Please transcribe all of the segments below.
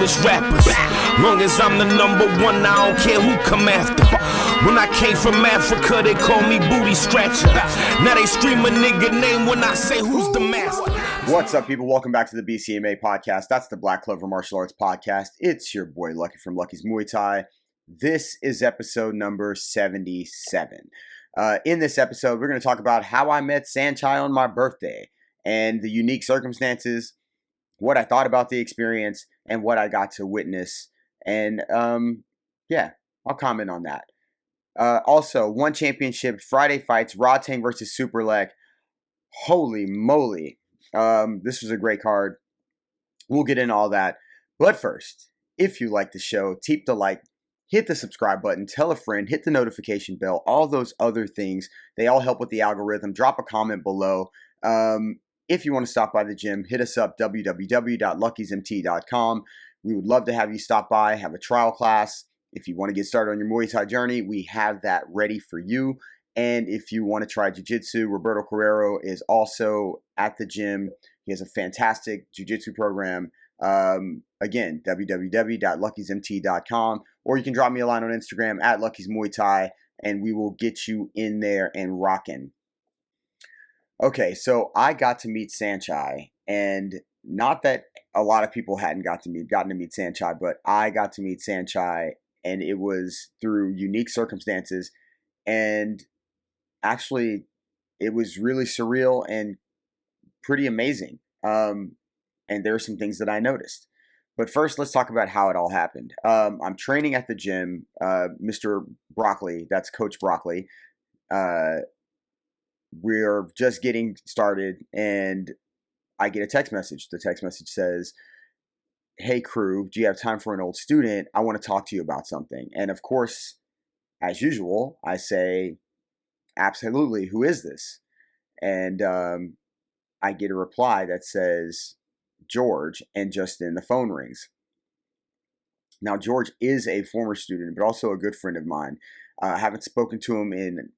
foolish rappers. Long as I'm the number one, I don't care who come after. When I came from Africa, they call me booty scratcher. Now they scream a nigga name when I say who's the master. What's up, people? Welcome back to the BCMA podcast. That's the Black Clover Martial Arts podcast. It's your boy Lucky from Lucky's Muay Thai. This is episode number 77. In this episode, we're going to talk about how I met Saenchai on my birthday and the unique circumstances, what I thought about the experience, and what I got to witness. And I'll comment on that. Also, one championship, Friday fights, Rodtang versus Superlek. Holy moly. This was a great card. We'll get into all that. But first, if you like the show, tap the like, hit the subscribe button, tell a friend, hit the notification bell, all those other things. They all help with the algorithm. Drop a comment below. If you want to stop by the gym, hit us up, www.luckysmt.com. We would love to have you stop by, have a trial class. If you want to get started on your Muay Thai journey, we have that ready for you. And if you want to try jiu-jitsu, Roberto Carrero is also at the gym. He has a fantastic jiu-jitsu program. Again, www.luckysmt.com, or you can drop me a line on Instagram at Lucky's Muay Thai, and we will get you in there and rocking. Okay, so I got to meet Saenchai, and not that a lot of people hadn't gotten to meet Saenchai, but I got to meet Saenchai, and it was through unique circumstances, and actually, it was really surreal and pretty amazing. And there are some things that I noticed. But first, let's talk about how it all happened. I'm training at the gym. Mr. Broccoli, that's Coach Broccoli. We're just getting started, and I get a text message. The text message says, "Hey, Kru, do you have time for an old student? I want to talk to you about something." And of course, as usual, I say, "Absolutely, who is this?" And I get a reply that says, "George," and just then the phone rings. Now, George is a former student, but also a good friend of mine. I haven't spoken to him in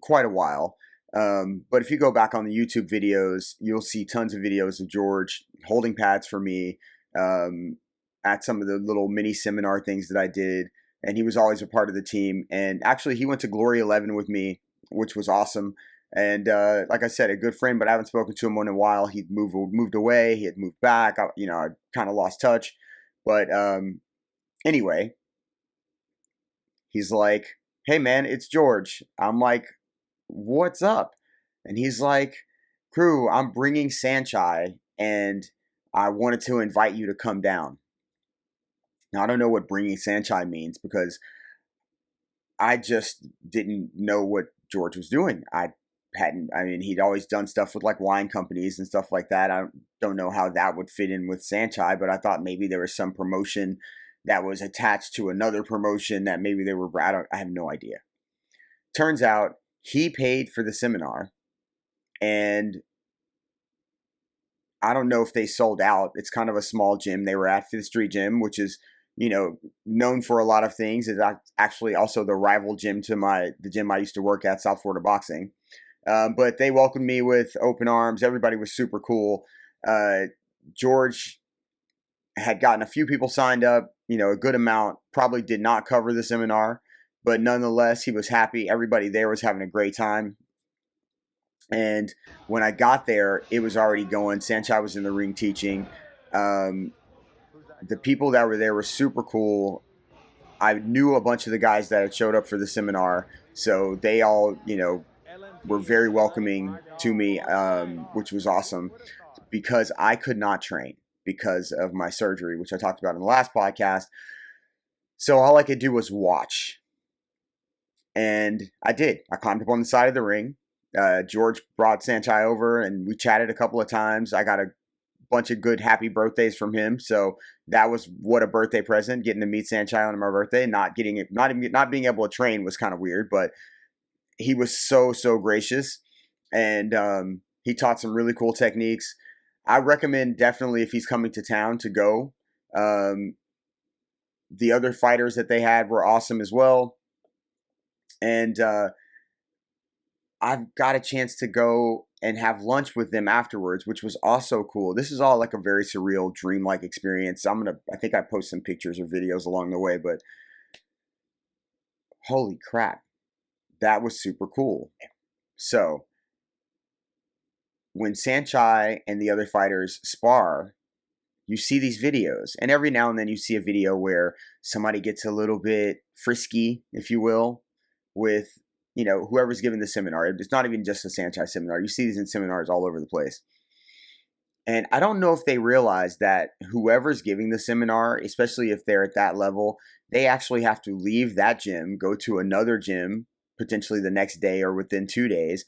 quite a while. But if you go back on the YouTube videos, you'll see tons of videos of George holding pads for me at some of the little mini seminar things that I did. And he was always a part of the team. And actually, he went to Glory 11 with me, which was awesome. And like I said, a good friend, but I haven't spoken to him in a while. He'd moved away. He had moved back. I kind of lost touch. But anyway, he's like, "Hey, man, it's George." I'm like, "What's up?" And he's like, "Kru, I'm bringing Saenchai, and I wanted to invite you to come down." Now, I don't know what bringing Saenchai means because I just didn't know what George was doing. He'd always done stuff with like wine companies and stuff like that. I don't know how that would fit in with Saenchai, but I thought maybe there was some promotion that was attached to another promotion that maybe they were, I have no idea. Turns out he paid for the seminar, and I don't know if they sold out. It's kind of a small gym. They were at Fifth Street Gym, which is, known for a lot of things. It's actually also the rival gym to the gym I used to work at, South Florida Boxing. But they welcomed me with open arms. Everybody was super cool. George had gotten a few people signed up, a good amount. Probably did not cover the seminar, but nonetheless, he was happy. Everybody there was having a great time. And when I got there, it was already going. Saenchai was in the ring teaching. The people that were there were super cool. I knew a bunch of the guys that had showed up for the seminar, so they all, were very welcoming to me, which was awesome, because I could not train because of my surgery, which I talked about in the last podcast. So all I could do was watch. And I did. I climbed up on the side of the ring. George brought Saenchai over, and we chatted a couple of times. I got a bunch of good happy birthdays from him, so that was what a birthday present, getting to meet Saenchai on my birthday. Not being able to train was kind of weird, but he was so gracious, and he taught some really cool techniques. I recommend definitely, if he's coming to town, to go. The other fighters that they had were awesome as well. And I've got a chance to go and have lunch with them afterwards, which was also cool. This is all like a very surreal, dreamlike experience. I think I post some pictures or videos along the way, but holy crap, that was super cool. So when Saenchai and the other fighters spar, you see these videos, and every now and then you see a video where somebody gets a little bit frisky, if you will, with, you know, whoever's giving the seminar. It's not even just a Saenchai seminar. You see these in seminars all over the place. And I don't know if they realize that whoever's giving the seminar, especially if they're at that level, they actually have to leave that gym, go to another gym, potentially the next day or within 2 days,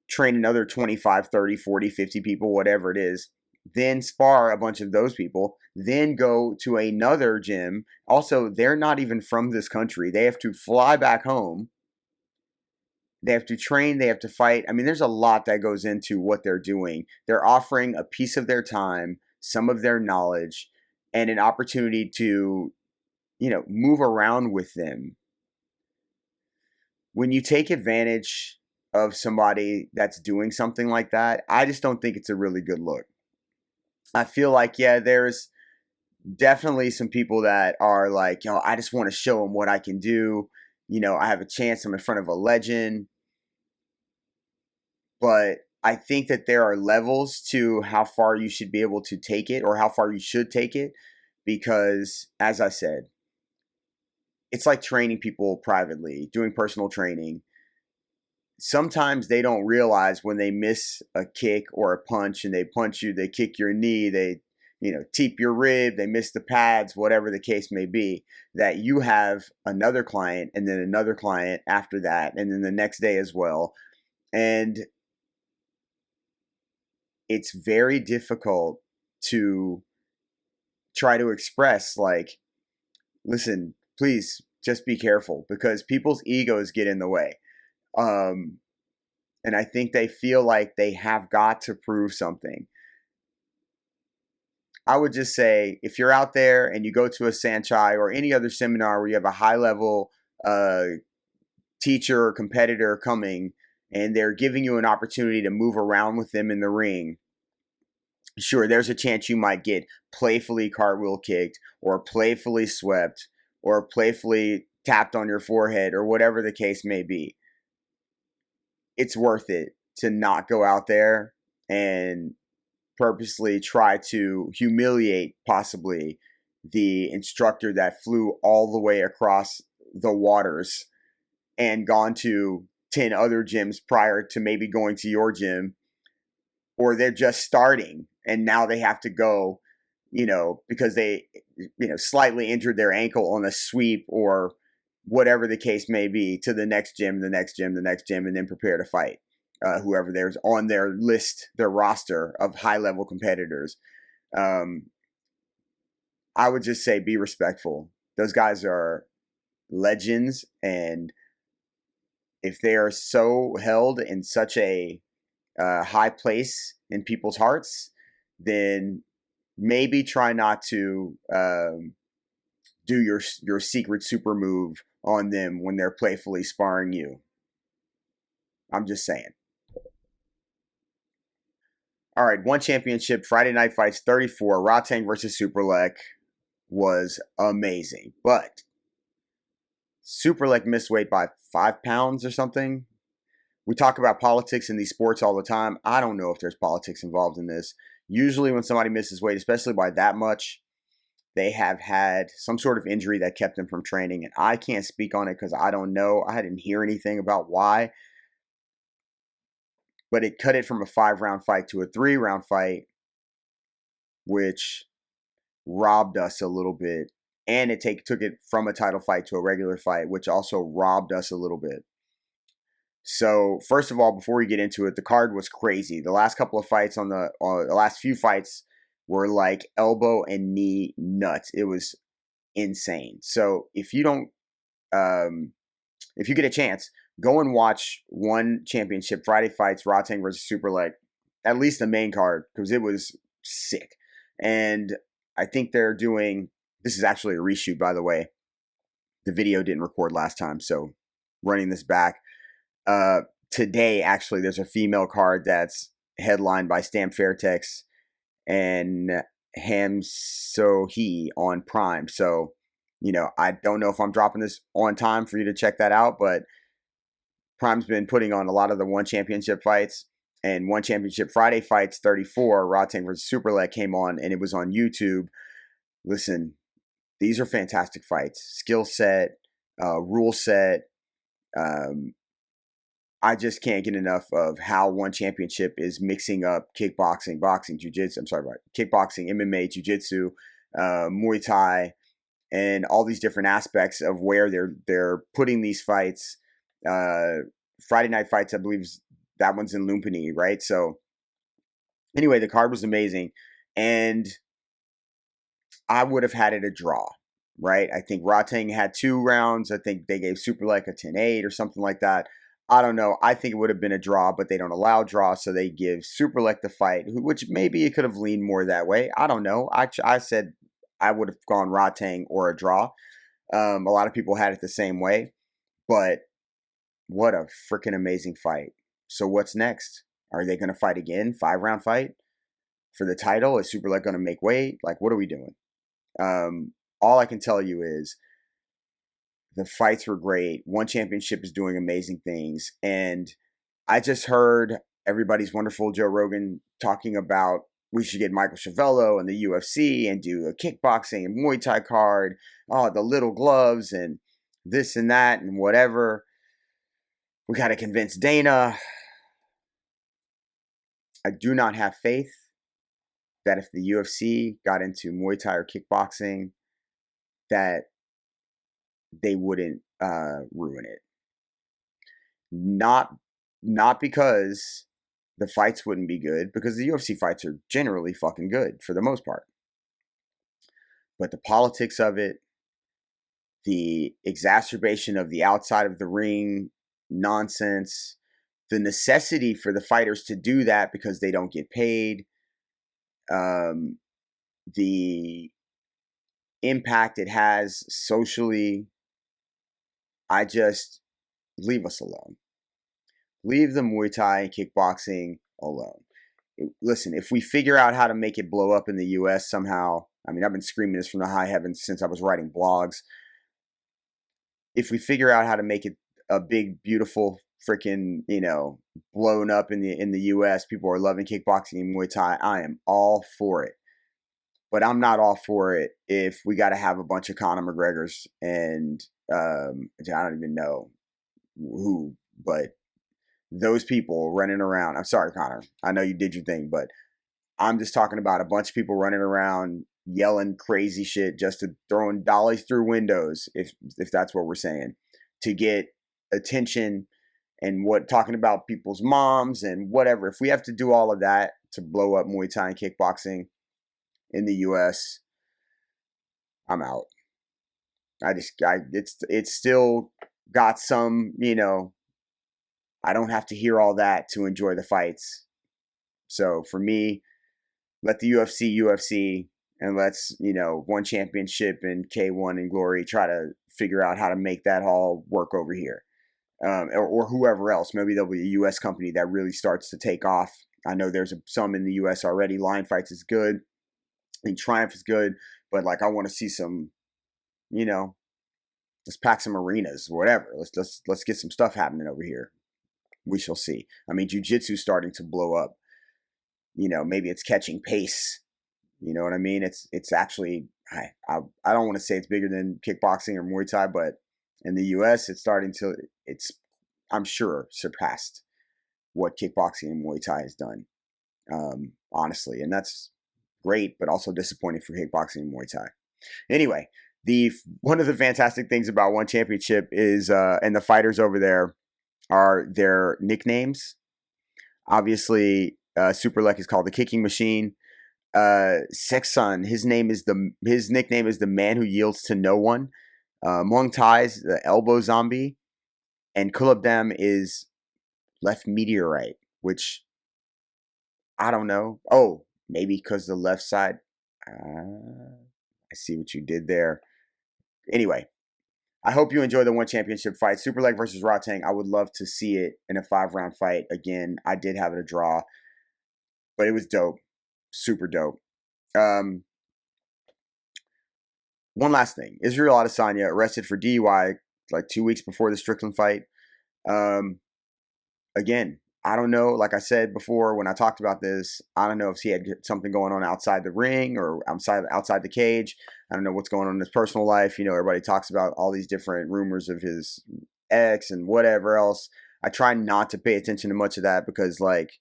train another 25, 30, 40, 50 people, whatever it is, then spar a bunch of those people, then go to another gym. Also, they're not even from this country. They have to fly back home. They have to train, they have to fight. I mean, there's a lot that goes into what they're doing. They're offering a piece of their time, some of their knowledge, and an opportunity to, you know, move around with them. When you take advantage of somebody that's doing something like that, I just don't think it's a really good look. I feel like, yeah, there's definitely some people that are like, yo, I just want to show them what I can do. You know, I have a chance. I'm in front of a legend. But I think that there are levels to how far you should be able to take it, or how far you should take it. Because, as I said, it's like training people privately, doing personal training. Sometimes they don't realize when they miss a kick or a punch and they punch you, they kick your knee, they, you know, teep your rib, they miss the pads, whatever the case may be, that you have another client and then another client after that, and then the next day as well. And it's very difficult to try to express, like, listen, please just be careful, because people's egos get in the way. And I think they feel like they have got to prove something. I would just say, if you're out there and you go to a Saenchai or any other seminar where you have a high level teacher or competitor coming, and they're giving you an opportunity to move around with them in the ring, sure, there's a chance you might get playfully cartwheel kicked, or playfully swept, or playfully tapped on your forehead, or whatever the case may be. It's worth it to not go out there and purposely try to humiliate possibly the instructor that flew all the way across the waters and gone to 10 other gyms prior to maybe going to your gym, or they're just starting and now they have to go, you know, because they, you know, slightly injured their ankle on a sweep or whatever the case may be, to the next gym, the next gym, the next gym, and then prepare to fight whoever there's on their list, their roster of high-level competitors. I would just say be respectful. Those guys are legends, and if they are so held in such a high place in people's hearts, then maybe try not to do your secret super move on them when they're playfully sparring you. I'm just saying. All right, one championship, Friday Night Fights 34, Rodtang versus Superlek, was amazing. But Superlek missed weight by 5 pounds or something. We talk about politics in these sports all the time. I don't know if there's politics involved in this. Usually when somebody misses weight, especially by that much, they have had some sort of injury that kept them from training. And I can't speak on it because I don't know. I didn't hear anything about why. But it cut it from a 5-round fight to a 3-round fight, which robbed us a little bit. And it took it from a title fight to a regular fight, which also robbed us a little bit. So first of all, before we get into it, the card was crazy. The last couple of fights the last few fights were like elbow and knee nuts. It was insane. So if you don't, if you get a chance, go and watch one championship Friday fights, Rodtang versus Superlek, at least the main card, because it was sick. And I think they're doing, this is actually a reshoot, by the way. The video didn't record last time, so running this back. today, actually, there's a female card that's headlined by Stam Fairtex and Ham So-hee on Prime. So, I don't know if I'm dropping this on time for you to check that out, but Prime's been putting on a lot of the One Championship fights. And One Championship Friday fights 34, Rodtang versus Superlek came on, and it was on YouTube. Listen, these are fantastic fights. Skill set, rule set. I just can't get enough of how One Championship is mixing up kickboxing, boxing, jiu-jitsu. I'm sorry about kickboxing, MMA, jiu-jitsu, Muay Thai, and all these different aspects of where they're putting these fights. Friday night fights, I believe that one's in Lumpini, right? So anyway, the card was amazing, and I would have had it a draw, right? I think Rodtang had 2 rounds. I think they gave Superlek a 10-8 or something like that. I don't know. I think it would have been a draw, but they don't allow draws, so they give Superlek the fight, which maybe it could have leaned more that way. I don't know. I said I would have gone Rodtang or a draw. A lot of people had it the same way, but what a freaking amazing fight. So what's next? Are they going to fight again? 5-round fight for the title? Is Superlek going to make weight? Like, what are we doing? All I can tell you is the fights were great. One Championship is doing amazing things. And I just heard everybody's wonderful Joe Rogan talking about we should get Michael Chavello and the UFC and do a kickboxing and Muay Thai card. Oh, the little gloves and this and that and whatever. We got to convince Dana. I do not have faith that if the UFC got into Muay Thai or kickboxing, that they wouldn't ruin it. Not because the fights wouldn't be good, because the UFC fights are generally fucking good for the most part. But the politics of it, the exacerbation of the outside of the ring nonsense, the necessity for the fighters to do that because they don't get paid, the impact it has socially, I just leave us alone. Leave the Muay Thai and kickboxing alone. Listen, if we figure out how to make it blow up in the US somehow, I mean, I've been screaming this from the high heavens since I was writing blogs. If we figure out how to make it a big, beautiful, freaking, blown up in the US, people are loving kickboxing and Muay Thai, I am all for it. But I'm not all for it if we got to have a bunch of Conor McGregors and I don't even know who, but those people running around. I'm sorry, Conor. I know you did your thing, but I'm just talking about a bunch of people running around yelling crazy shit, just to throwing dollies through windows, if that's what we're saying, to get attention and talking about people's moms and whatever. If we have to do all of that to blow up Muay Thai and kickboxing in the US, I'm out. It's still got some, I don't have to hear all that to enjoy the fights. So for me, let the UFC, and let's, One Championship and K1 and Glory try to figure out how to make that all work over here. Or whoever else. Maybe there'll be a US company that really starts to take off. I know there's some in the US already. Lion Fights is good. I think Triumph is good. But I want to see some, let's pack some arenas, whatever. Let's get some stuff happening over here. We shall see. I mean, jiu-jitsu's starting to blow up. Maybe it's catching pace. You know what I mean? It's actually, I don't want to say it's bigger than kickboxing or Muay Thai, but in the US, it's I'm sure surpassed what kickboxing and Muay Thai has done. Honestly, and that's great, but also disappointing for kickboxing and Muay Thai. Anyway, one of the fantastic things about One Championship is, and the fighters over there, are their nicknames. Obviously, Superlek is called the Kicking Machine. Sexson, his nickname is the Man Who Yields to No One. Muang Thai's the Elbow Zombie, and Kulabdam is Left Meteorite, which I don't know. Oh, maybe because the left side. I see what you did there. Anyway, I hope you enjoy the one championship fight. Superlek versus Rodtang. I would love to see it in a 5-round fight. Again, I did have it a draw, but it was dope. Super dope. One last thing. Israel Adesanya arrested for DUI like 2 weeks before the Strickland fight. Again, I don't know. Like I said before when I talked about this, I don't know if he had something going on outside the ring or outside the cage. I don't know what's going on in his personal life. You know, everybody talks about all these different rumors of his ex and whatever else. I try not to pay attention to much of that because, like,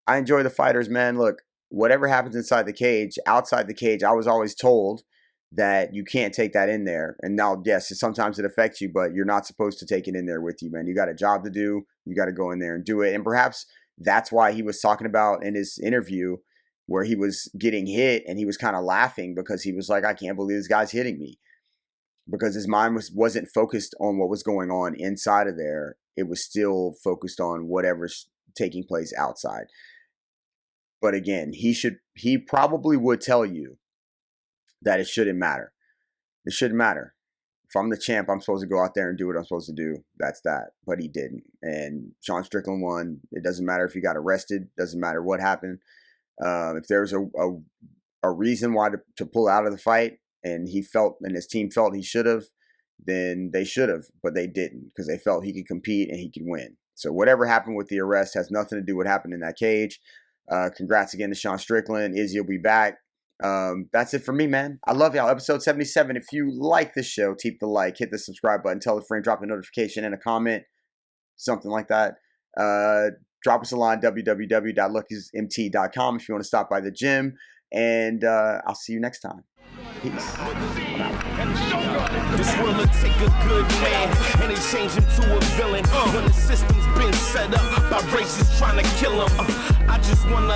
I enjoy the fighters, man. Look, whatever happens inside the cage, outside the cage, I was always told that you can't take that in there. And now, yes, sometimes it affects you, but you're not supposed to take it in there with you, man. You got a job to do. You got to go in there and do it. And perhaps that's why he was talking about in his interview where he was getting hit and he was kind of laughing because he was like, I can't believe this guy's hitting me. Because his mind wasn't focused on what was going on inside of there. It was still focused on whatever's taking place outside. But again, he probably would tell you that it shouldn't matter. It shouldn't matter. If I'm the champ, I'm supposed to go out there and do what I'm supposed to do. That's that. But he didn't. And Sean Strickland won. It doesn't matter if he got arrested. Doesn't matter what happened. If there's a reason why to pull out of the fight and he felt and his team felt he should have, then they should have. But they didn't because they felt he could compete and he could win. So whatever happened with the arrest has nothing to do with what happened in that cage. Congrats again to Sean Strickland. Izzy will be back. That's it for me, man. I love y'all. Episode 77. If you like this show, keep the like, hit the subscribe button, tell a friend, drop a notification and a comment, something like that. Drop us a line, www.luckysmt.com if you want to stop by the gym. And I'll see you next time. Peace. This will take a good man and they change him to a villain when the system's been set up by racists trying to kill him. I just wanna